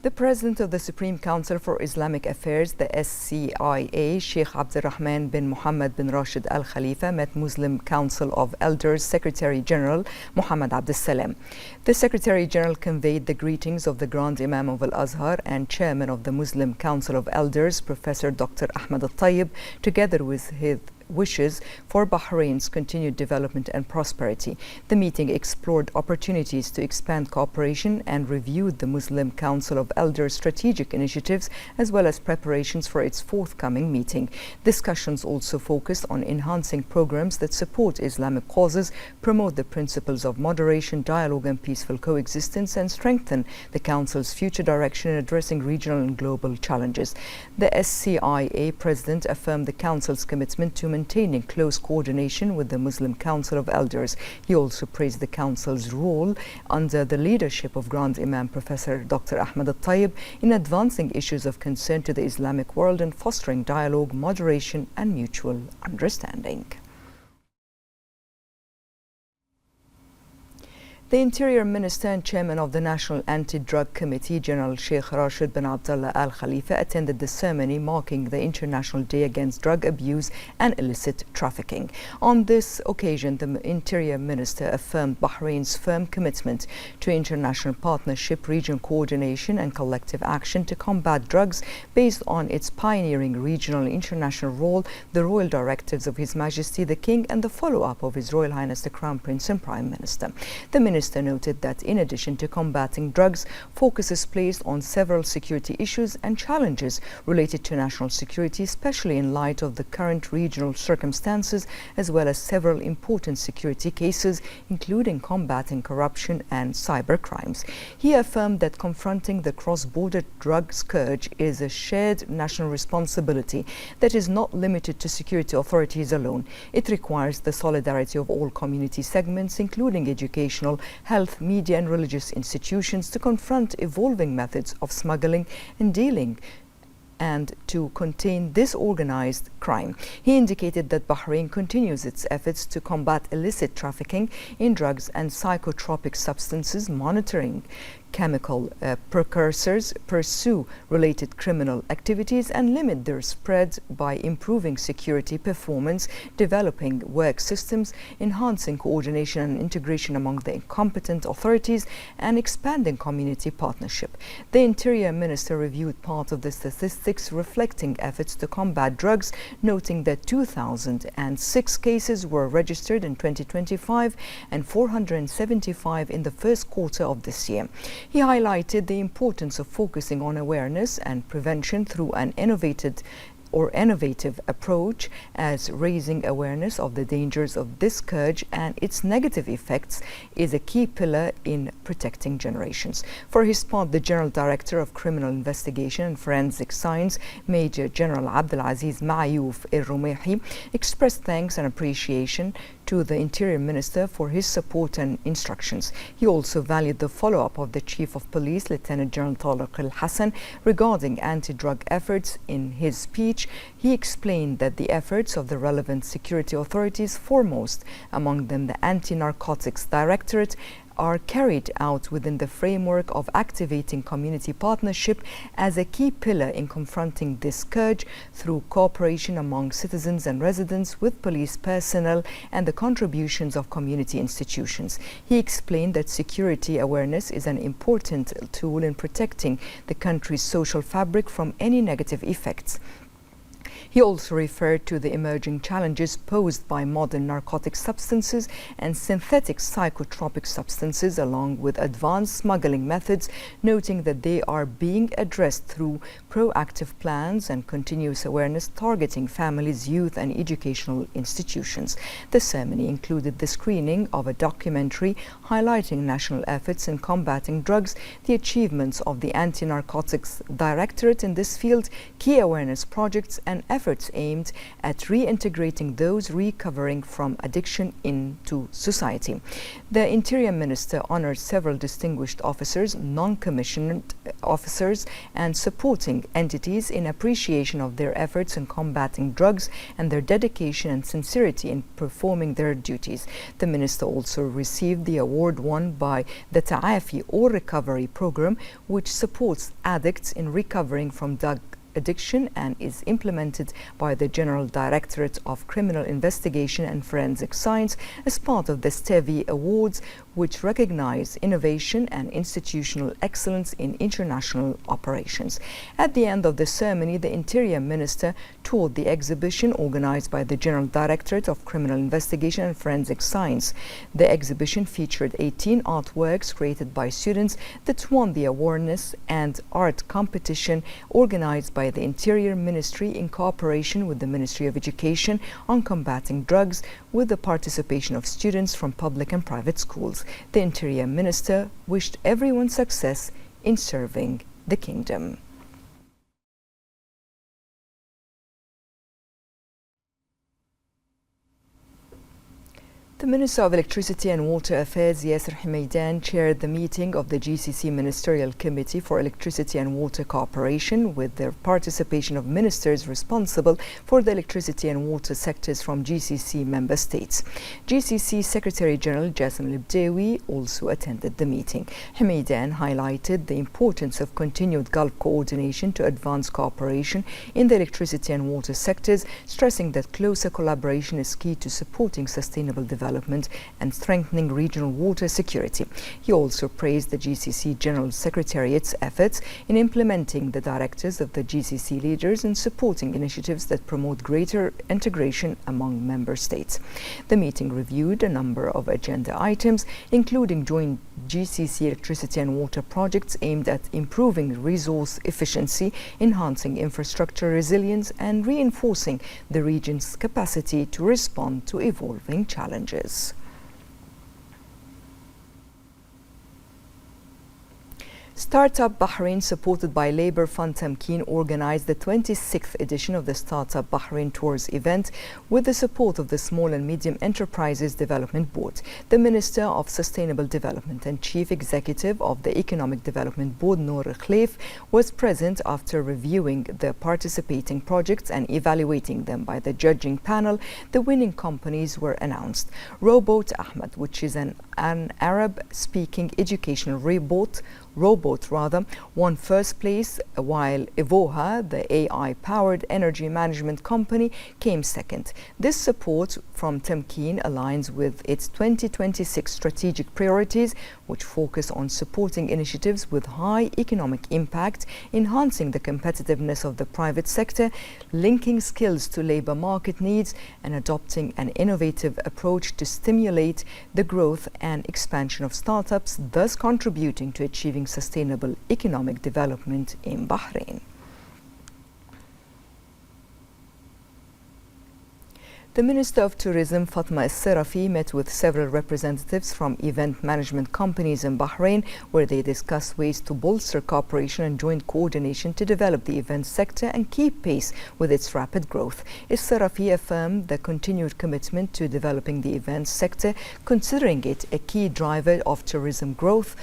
The President of the Supreme Council for Islamic Affairs, the SCIA, Sheikh Abdulrahman bin Mohammed bin Rashid Al Khalifa, met Muslim Council of Elders Secretary General Muhammad Abdul Salam. The Secretary General conveyed the greetings of the Grand Imam of Al Azhar and Chairman of the Muslim Council of Elders, Professor Dr. Ahmad Al Tayyib, together with his wishes for Bahrain's continued development and prosperity. The meeting explored opportunities to expand cooperation and reviewed the Muslim Council of Elders' strategic initiatives as well as preparations for its forthcoming meeting. Discussions also focused on enhancing programs that support Islamic causes, promote the principles of moderation, dialogue and peaceful coexistence, and strengthen the Council's future direction in addressing regional and global challenges. The SCIA President affirmed the Council's commitment to maintaining close coordination with the Muslim Council of Elders. He also praised the Council's role under the leadership of Grand Imam Professor Dr. Ahmad Al Tayyib in advancing issues of concern to the Islamic world and fostering dialogue, moderation and mutual understanding. The Interior Minister and Chairman of the National Anti-Drug Committee, General Sheikh Rashid bin Abdullah Al Khalifa, attended the ceremony marking the International Day Against Drug Abuse and Illicit Trafficking. On this occasion, the Interior Minister affirmed Bahrain's firm commitment to international partnership, regional coordination and collective action to combat drugs based on its pioneering regional and international role, the royal directives of His Majesty the King and the follow-up of His Royal Highness the Crown Prince and Prime Minister. The Minister noted that in addition to combating drugs, focus is placed on several security issues and challenges related to national security, especially in light of the current regional circumstances, as well as several important security cases, including combating corruption and cyber crimes. He affirmed that confronting the cross-border drug scourge is a shared national responsibility that is not limited to security authorities alone. It requires the solidarity of all community segments, including educational, health, media and religious institutions, to confront evolving methods of smuggling and dealing and to contain disorganized crime. He indicated that Bahrain continues its efforts to combat illicit trafficking in drugs and psychotropic substances, monitoring chemical precursors, pursue related criminal activities and limit their spread by improving security performance, developing work systems, enhancing coordination and integration among the competent authorities and expanding community partnership. The Interior Minister reviewed part of the statistics reflecting efforts to combat drugs, noting that 2,006 cases were registered in 2025 and 475 in the first quarter of this year. He highlighted the importance of focusing on awareness and prevention through an innovative approach, as raising awareness of the dangers of this scourge and its negative effects is a key pillar in protecting generations. For his part, the General Director of Criminal Investigation and Forensic Science, Major General Abdulaziz Mayouf El-Rumehi, expressed thanks and appreciation to the Interior Minister for his support and instructions. He also valued the follow-up of the Chief of Police, Lieutenant General Tariq Al-Hassan, regarding anti-drug efforts. In his speech, he explained that the efforts of the relevant security authorities, foremost among them the Anti-Narcotics Directorate, are carried out within the framework of activating community partnership as a key pillar in confronting this scourge through cooperation among citizens and residents with police personnel and the contributions of community institutions. He explained that security awareness is an important tool in protecting the country's social fabric from any negative effects. He also referred to the emerging challenges posed by modern narcotic substances and synthetic psychotropic substances, along with advanced smuggling methods, noting that they are being addressed through proactive plans and continuous awareness targeting families, youth and educational institutions. The ceremony included the screening of a documentary highlighting national efforts in combating drugs, the achievements of the Anti-Narcotics Directorate in this field, key awareness projects and efforts aimed at reintegrating those recovering from addiction into society. The Interior Minister honored several distinguished officers, non-commissioned officers and supporting entities in appreciation of their efforts in combating drugs and their dedication and sincerity in performing their duties. The minister also received the award won by the Ta'afi or Recovery Program, which supports addicts in recovering from drug addiction and is implemented by the General Directorate of Criminal Investigation and Forensic Science as part of the STEVI Awards, which recognize innovation and institutional excellence in international operations. At the end of the ceremony, the Interior Minister toured the exhibition organized by the General Directorate of Criminal Investigation and Forensic Science. The exhibition featured 18 artworks created by students that won the awareness and art competition organized by the Interior Ministry in cooperation with the Ministry of Education on combating drugs, with the participation of students from public and private schools. The Interior Minister wished everyone success in serving the kingdom. The Minister of Electricity and Water Affairs, Yasser Hameidan, chaired the meeting of the GCC Ministerial Committee for Electricity and Water Cooperation with the participation of ministers responsible for the electricity and water sectors from GCC member states. GCC Secretary General Jassim Al-Bdawi also attended the meeting. Hameidan highlighted the importance of continued Gulf coordination to advance cooperation in the electricity and water sectors, stressing that closer collaboration is key to supporting sustainable development and strengthening regional water security. He also praised the GCC General Secretariat's efforts in implementing the directives of the GCC leaders and supporting initiatives that promote greater integration among member states. The meeting reviewed a number of agenda items, including joint GCC electricity and water projects aimed at improving resource efficiency, enhancing infrastructure resilience, and reinforcing the region's capacity to respond to evolving challenges. Startup Bahrain, supported by Labour Fund Tamkeen, organized the 26th edition of the Startup Bahrain Tours event with the support of the Small and Medium Enterprises Development Board. The Minister of Sustainable Development and Chief Executive of the Economic Development Board, Noor Khalif, was present after reviewing the participating projects and evaluating them by the judging panel. The winning companies were announced. Robot Ahmed, which is an Arab-speaking educational robot, won first place, while Evoha, the AI-powered energy management company, came second. This support from Tamkeen aligns with its 2026 strategic priorities, which focus on supporting initiatives with high economic impact, enhancing the competitiveness of the private sector, linking skills to labor market needs, and adopting an innovative approach to stimulate the growth and expansion of startups, thus contributing to achieving sustainable economic development in Bahrain. The Minister of Tourism, Fatma Al-Sarafi, met with several representatives from event management companies in Bahrain, where they discussed ways to bolster cooperation and joint coordination to develop the event sector and keep pace with its rapid growth. Al-Sarafi affirmed the continued commitment to developing the event sector, considering it a key driver of tourism growth,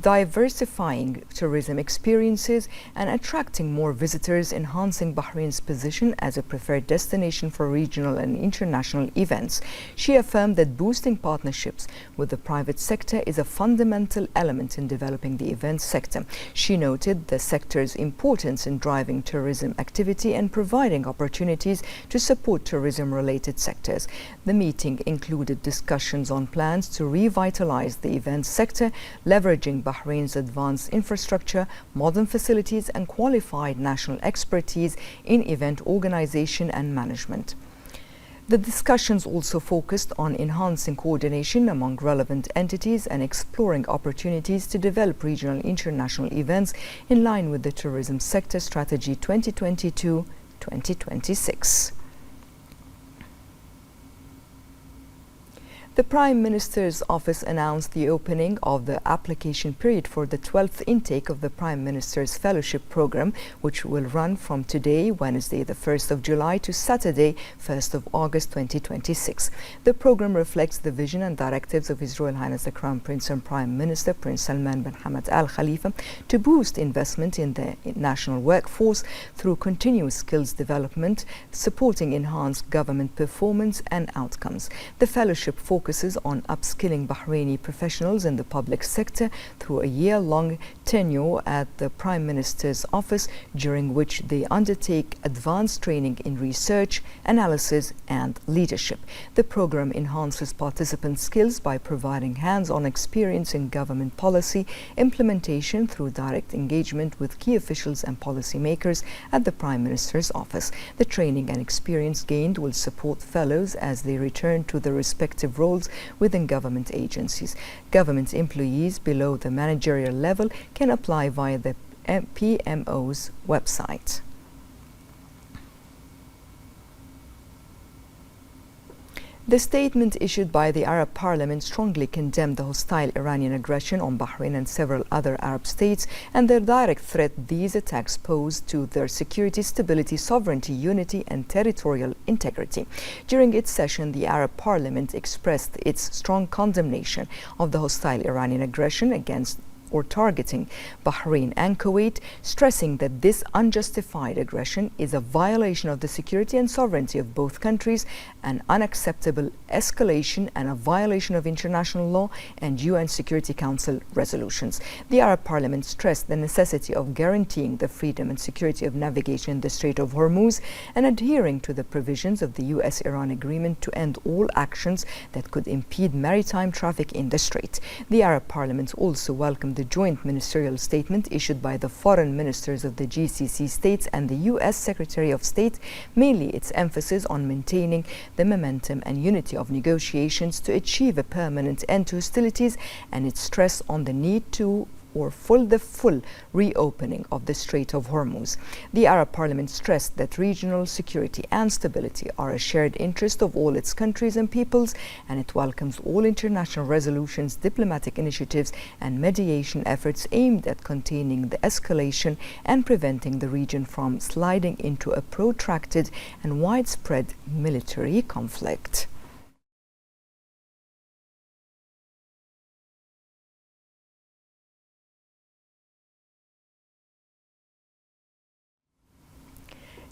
diversifying tourism experiences, and attracting more visitors, enhancing Bahrain's position as a preferred destination for regional and international events. She affirmed that boosting partnerships with the private sector is a fundamental element in developing the events sector. She noted the sector's importance in driving tourism activity and providing opportunities to support tourism-related sectors. The meeting included discussions on plans to revitalize the events sector, leveraging Bahrain's advanced infrastructure, modern facilities, and qualified national expertise in event organization and management. The discussions also focused on enhancing coordination among relevant entities and exploring opportunities to develop regional and international events in line with the Tourism Sector Strategy 2022-2026. The Prime Minister's office announced the opening of the application period for the 12th intake of the Prime Minister's Fellowship Programme, which will run from today, Wednesday, the 1st of July, to Saturday, 1st of August 2026. The programme reflects the vision and directives of His Royal Highness the Crown Prince and Prime Minister Prince Salman bin Hamad Al Khalifa to boost investment in the national workforce through continuous skills development, supporting enhanced government performance and outcomes. The fellowship focuses on upskilling Bahraini professionals in the public sector through a year-long tenure at the Prime Minister's office, during which they undertake advanced training in research, analysis and leadership. The program enhances participant skills by providing hands-on experience in government policy implementation through direct engagement with key officials and policymakers at the Prime Minister's office. The training and experience gained will support fellows as they return to their respective roles within government agencies. Government employees below the managerial level can apply via the PMO's website. The statement issued by the Arab Parliament strongly condemned the hostile Iranian aggression on Bahrain and several other Arab states and the direct threat these attacks pose to their security, stability, sovereignty, unity and territorial integrity. During its session, the Arab Parliament expressed its strong condemnation of the hostile Iranian aggression against or targeting Bahrain and Kuwait, stressing that this unjustified aggression is a violation of the security and sovereignty of both countries, an unacceptable escalation and a violation of international law and UN Security Council resolutions. The Arab Parliament stressed the necessity of guaranteeing the freedom and security of navigation in the Strait of Hormuz and adhering to the provisions of the US-Iran agreement to end all actions that could impede maritime traffic in the Strait. The Arab Parliament also welcomed the joint ministerial statement issued by the foreign ministers of the GCC states and the US Secretary of State, mainly its emphasis on maintaining the momentum and unity of negotiations to achieve a permanent end to hostilities and its stress on the need to the full reopening of the Strait of Hormuz. The Arab Parliament stressed that regional security and stability are a shared interest of all its countries and peoples, and it welcomes all international resolutions, diplomatic initiatives and mediation efforts aimed at containing the escalation and preventing the region from sliding into a protracted and widespread military conflict.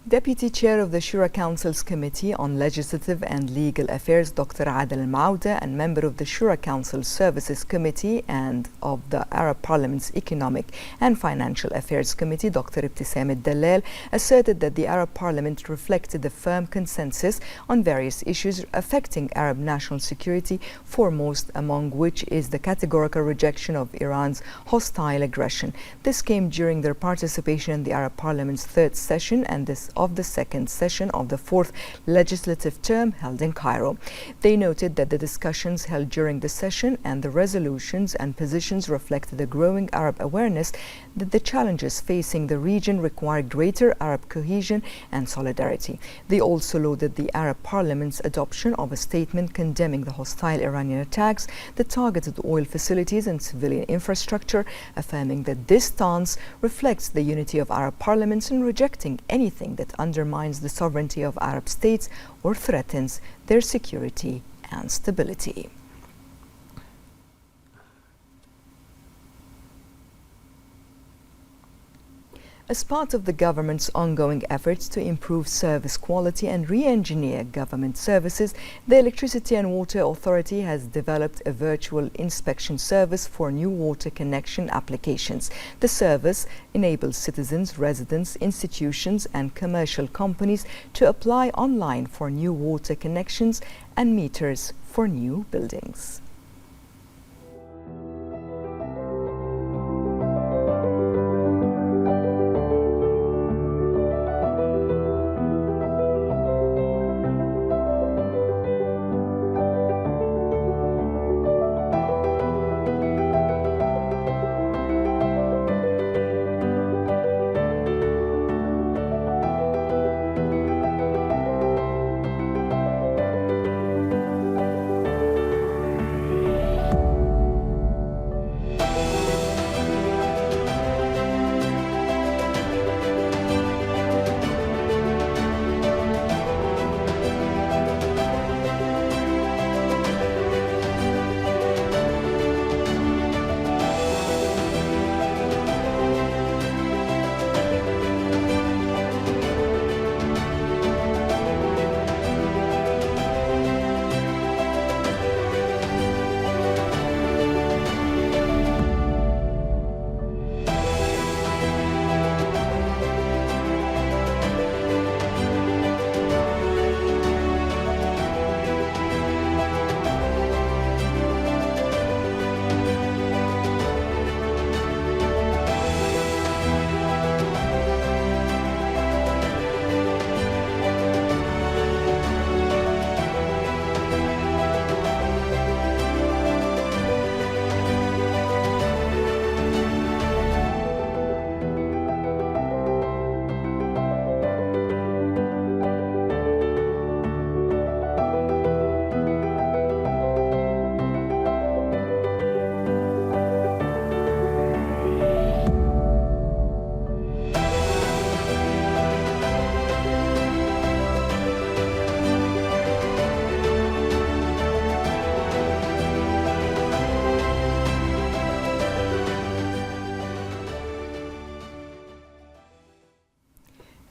Deputy Chair of the Shura Council's Committee on Legislative and Legal Affairs, Dr. Adel Al-Mauda, and member of the Shura Council Services Committee and of the Arab Parliament's Economic and Financial Affairs Committee, Dr. Ibtisam Al-Dallal, asserted that the Arab Parliament reflected a firm consensus on various issues affecting Arab national security, foremost among which is the categorical rejection of Iran's hostile aggression. This came during their participation in the Arab Parliament's third session and the second session of the fourth legislative term held in Cairo. They noted that the discussions held during the session and the resolutions and positions reflected a growing Arab awareness that the challenges facing the region require greater Arab cohesion and solidarity. They also lauded the Arab Parliament's adoption of a statement condemning the hostile Iranian attacks that targeted oil facilities and civilian infrastructure, affirming that this stance reflects the unity of Arab parliaments in rejecting anything that undermines the sovereignty of Arab states or threatens their security and stability. As part of the government's ongoing efforts to improve service quality and re-engineer government services, the Electricity and Water Authority has developed a virtual inspection service for new water connection applications. The service enables citizens, residents, institutions and commercial companies to apply online for new water connections and meters for new buildings.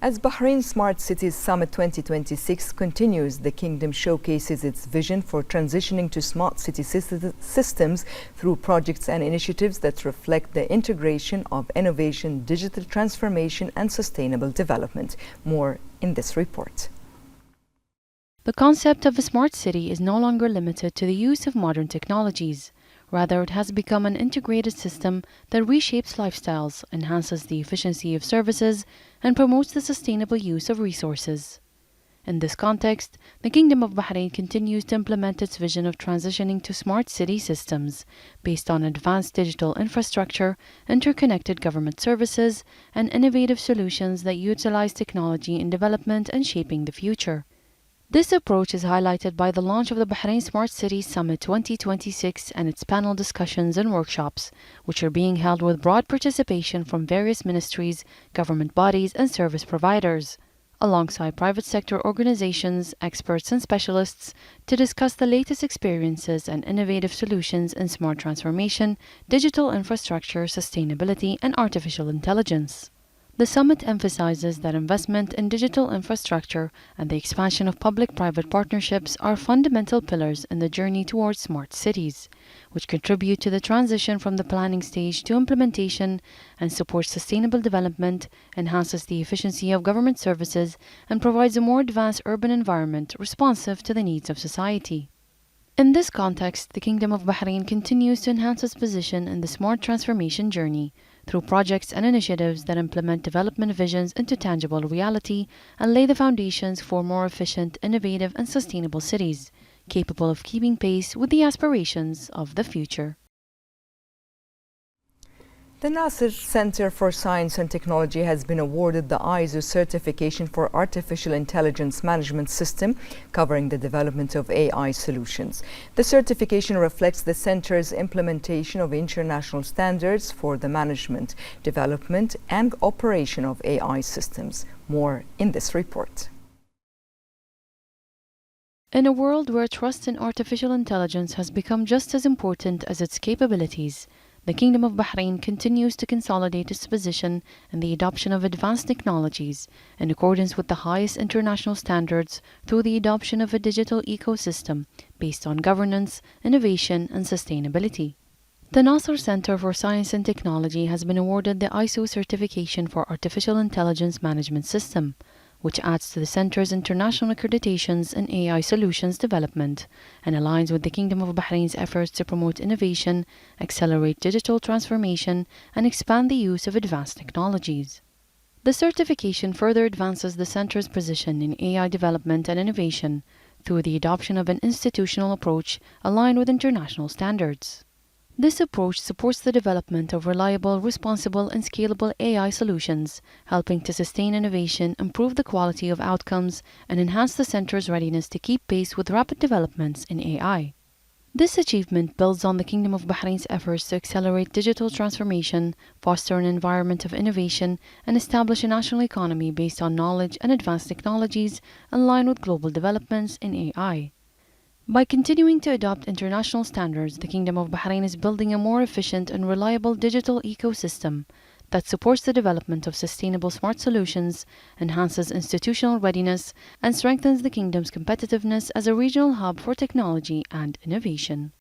As Bahrain Smart Cities Summit 2026 continues, the Kingdom showcases its vision for transitioning to smart city systems through projects and initiatives that reflect the integration of innovation, digital transformation and sustainable development. More in this report. The concept of a smart city is no longer limited to the use of modern technologies. Rather, it has become an integrated system that reshapes lifestyles, enhances the efficiency of services, and promotes the sustainable use of resources. In this context, the Kingdom of Bahrain continues to implement its vision of transitioning to smart city systems based on advanced digital infrastructure, interconnected government services, and innovative solutions that utilize technology in development and shaping the future. This approach is highlighted by the launch of the Bahrain Smart Cities Summit 2026 and its panel discussions and workshops, which are being held with broad participation from various ministries, government bodies, and service providers, alongside private sector organizations, experts, and specialists to discuss the latest experiences and innovative solutions in smart transformation, digital infrastructure, sustainability, and artificial intelligence. The summit emphasizes that investment in digital infrastructure and the expansion of public-private partnerships are fundamental pillars in the journey towards smart cities, which contribute to the transition from the planning stage to implementation and supports sustainable development, enhances the efficiency of government services, and provides a more advanced urban environment responsive to the needs of society. In this context, the Kingdom of Bahrain continues to enhance its position in the smart transformation journey through projects and initiatives that implement development visions into tangible reality and lay the foundations for more efficient, innovative, and sustainable cities, capable of keeping pace with the aspirations of the future. The Nasser Center for Science and Technology has been awarded the ISO certification for Artificial Intelligence Management System, covering the development of AI solutions. The certification reflects the center's implementation of international standards for the management, development, and operation of AI systems. More in this report. In a world where trust in artificial intelligence has become just as important as its capabilities, the Kingdom of Bahrain continues to consolidate its position in the adoption of advanced technologies in accordance with the highest international standards through the adoption of a digital ecosystem based on governance, innovation, and sustainability. The Nasser Center for Science and Technology has been awarded the ISO certification for Artificial Intelligence Management System, which adds to the Center's international accreditations in AI solutions development and aligns with the Kingdom of Bahrain's efforts to promote innovation, accelerate digital transformation, and expand the use of advanced technologies. The certification further advances the Center's position in AI development and innovation through the adoption of an institutional approach aligned with international standards. This approach supports the development of reliable, responsible, and scalable AI solutions, helping to sustain innovation, improve the quality of outcomes, and enhance the Center's readiness to keep pace with rapid developments in AI. This achievement builds on the Kingdom of Bahrain's efforts to accelerate digital transformation, foster an environment of innovation, and establish a national economy based on knowledge and advanced technologies aligned with global developments in AI. By continuing to adopt international standards, the Kingdom of Bahrain is building a more efficient and reliable digital ecosystem that supports the development of sustainable smart solutions, enhances institutional readiness, and strengthens the Kingdom's competitiveness as a regional hub for technology and innovation.